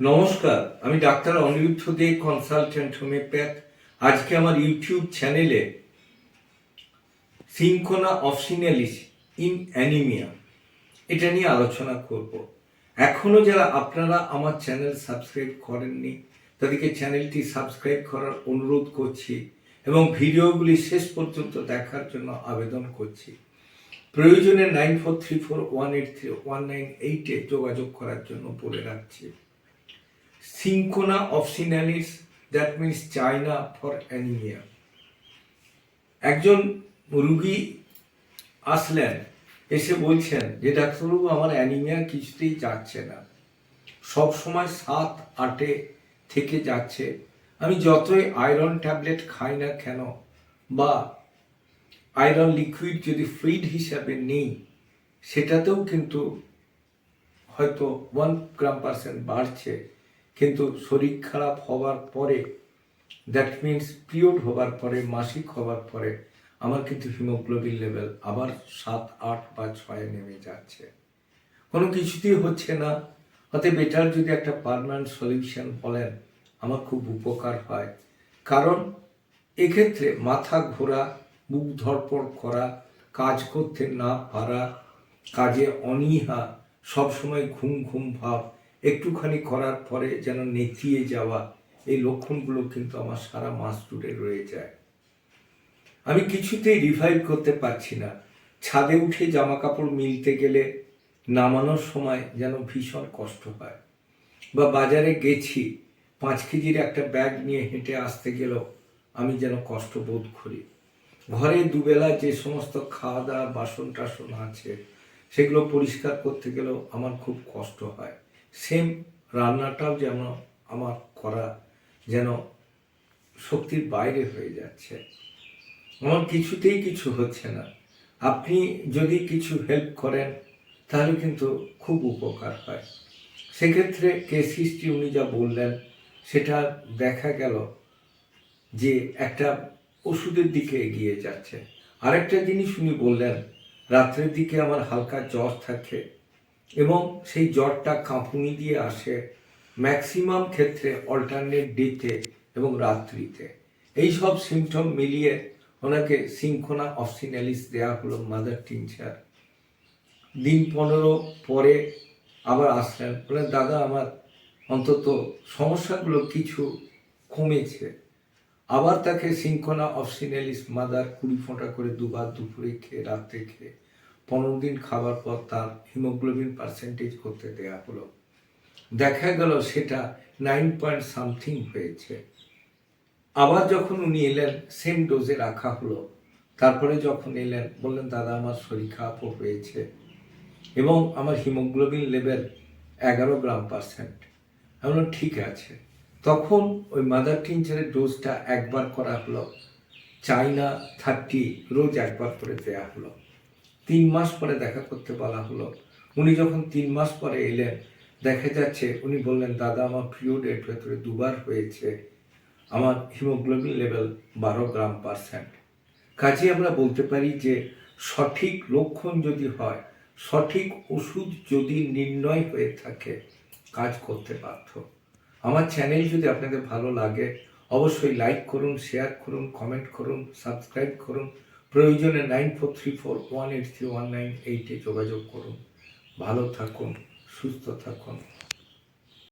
নমস্কার, আমি ডাক্তার অনিরুদ্ধ দে, consultant homeopath. আজকে আমার ইউটিউব চ্যানেলে সিনকোনা অফসিনালিস ইন অ্যানিমিয়া এটা নিয়ে আলোচনা করব। এখনো যারা আপনারা আমার চ্যানেল সাবস্ক্রাইব করেননি তাদেরকে চ্যানেলটি সাবস্ক্রাইব করার অনুরোধ করছি এবং ভিডিওগুলি শেষ পর্যন্ত দেখার জন্য আবেদন করছি। প্রয়োজনে 9434183198 যোগাযোগ করার জন্য বলে রাখছি। Cinchona officinalis, that means China for anaemia. একজন রুগী আসলেন, এসে বলছেন যে ডাক্তারবাবু আমার অ্যানিমিয়া কিছুতেই যাচ্ছে না, সব সময় 7-8 থেকে যাচ্ছে। আমি যতই আয়রন ট্যাবলেট খাই না কেন বা আয়রন লিকুইড যদি ফ্লুইড হিসাবে নেই, সেটাতেও কিন্তু হয়তো 1 গ্রাম% বাড়ছে, কিন্তু শরীর খারাপ হওয়ার পরে, দ্যাট মিনস পিরিয়ড হওয়ার পরে, মাসিক হওয়ার পরে আমার কিন্তু হিমোগ্লোবিন লেভেল আবার 7, 8 বা 6 নেমে যাচ্ছে, কোনো কিছুতেই হচ্ছে না। অতএব এটার যদি একটা পার্মানেন্ট সলিউশন বলেন আমার খুব উপকার হয়। কারণ এক্ষেত্রে মাথা ঘোরা, বুক ধড়ফড় করা, কাজ করতে না পারা, কাজে অনীহা, সবসময় ঘুম ঘুম ভাব, একটুখানি করার পরে যেন নেতিয়ে যাওয়া, এই লক্ষণগুলো কিন্তু আমার সারা মাস জুড়ে রয়ে যায়। আমি কিছুতেই রিভাইভ করতে পারছি না। ছাদে উঠে জামা কাপড় মিলতে গেলে নামানোর সময় যেন ভীষণ কষ্ট হয়, বা বাজারে গেছি 5 কেজির একটা ব্যাগ নিয়ে হেঁটে আসতে গেলেও আমি যেন কষ্ট বোধ করি। ঘরে দুবেলা যে সমস্ত খাওয়া দাওয়া বাসন টাসন আছে সেগুলো পরিষ্কার করতে গেলেও আমার খুব কষ্ট হয়। সেম রান্নাটাও যেন আমার করা যেন শক্তির বাইরে হয়ে যাচ্ছে। আমার কিছুতেই কিছু হচ্ছে না। আপনি যদি কিছু হেল্প করেন তাহলে কিন্তু খুব উপকার হয়। সেক্ষেত্রে কেস হিস্ট্রি উনি যা বললেন সেটা দেখা গেল যে একটা ওষুধের দিকে এগিয়ে যাচ্ছে। আরেকটা জিনিস উনি বললেন, রাত্রের দিকে আমার হালকা জ্বর থাকে এবং সেই জ্বরটা কাঁপুনি দিয়ে আসে, ম্যাক্সিমাম ক্ষেত্রে অল্টারনেট ডেতে এবং রাত্রিতে। এই সব সিমটম মিলিয়ে ওনাকে সিনকোনা অফসিনালিস দেওয়া হলো, মাদার টিনচার। দিন 15 পরে আবার আসলেন, বললেন দাদা আমার অন্তত সমস্যাগুলো কিছু কমেছে। আবার তাকে সিনকোনা অফসিনালিস মাদার 20 ফোঁটা করে দুবার দুপুরে খেয়ে, রাত্রে খেয়ে 15 দিন খাবার পর তার হিমোগ্লোবিন পার্সেন্টেজ করতে দেয়া হলো। দেখা গেল সেটা 9 হয়েছে। আবার যখন উনি এলেন সেম ডোজে রাখা হলো। তারপরে যখন এলেন বললেন দাদা আমার শরীর খারাপও হয়েছে এবং আমার হিমোগ্লোবিন লেভেল 11 গ্রাম%। আমি বললাম ঠিক আছে। তখন ওই মাদার টিনচারের ডোজটা একবার করা হলো, চাইনা 30 রোজ একবার করে দেয়া হলো। 3 মাস পরে দেখা করতে বলা হলো। উনি যখন 3 মাস পরে এলেন দেখা যাচ্ছে উনি বললেন দাদা আমার পিরিয়ডের ভেতরে দুবার হয়েছে, আমার হিমোগ্লোবিন লেভেল 12 গ্রাম%। কাজে আমরা বলতে পারি যে সঠিক লক্ষণ যদি হয়, সঠিক ওষুধ যদি নির্ণয় হয়ে থাকে, কাজ করতে বাধ্য। আমার চ্যানেল যদি আপনাদের ভালো লাগে অবশ্যই লাইক করুন, শেয়ার করুন, কমেন্ট করুন, সাবস্ক্রাইব করুন। প্রয়োজনে 9434183198 যোগাযোগ করুন। ভালো থাকুন, সুস্থ থাকুন।